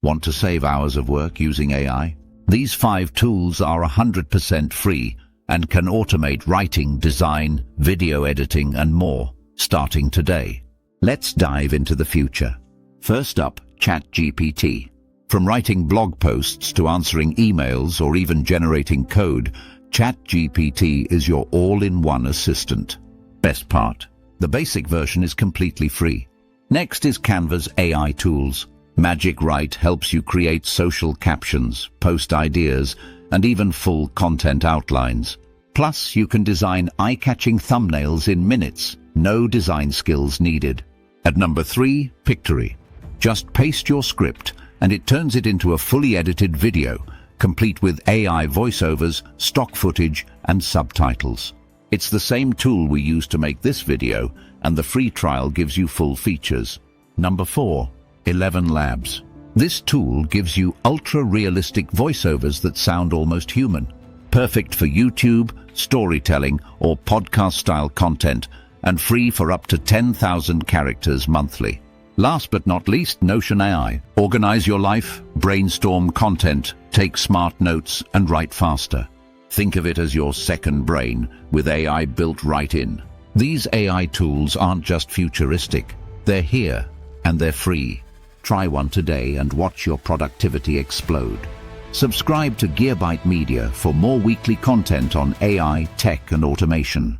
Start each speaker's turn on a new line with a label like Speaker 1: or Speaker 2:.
Speaker 1: Want to save hours of work using AI? These 5 tools are 100% free and can automate writing, design, video editing, and more, starting today. Let's dive into the future. First up, ChatGPT. From writing blog posts to answering emails or even generating code, ChatGPT is your all-in-one assistant. Best part, the basic version is completely free. Next is Canva's AI tools. Magic Write helps you create social captions, post ideas, and even full content outlines. Plus, you can design eye-catching thumbnails in minutes, no design skills needed. At number 3, Pictory. Just paste your script, and it turns it into a fully edited video, complete with AI voiceovers, stock footage, and subtitles. It's the same tool we used to make this video, and the free trial gives you full features. Number 4, ElevenLabs. This tool gives you ultra-realistic voiceovers that sound almost human. Perfect for YouTube, storytelling, or podcast-style content, and free for up to 10,000 characters monthly. Last but not least, Notion AI. Organize your life, brainstorm content, take smart notes, and write faster. Think of it as your second brain, with AI built right in. These AI tools aren't just futuristic. They're here, and they're free. Try one today and watch your productivity explode. Subscribe to Gearbyte Media for more weekly content on AI, tech, and automation.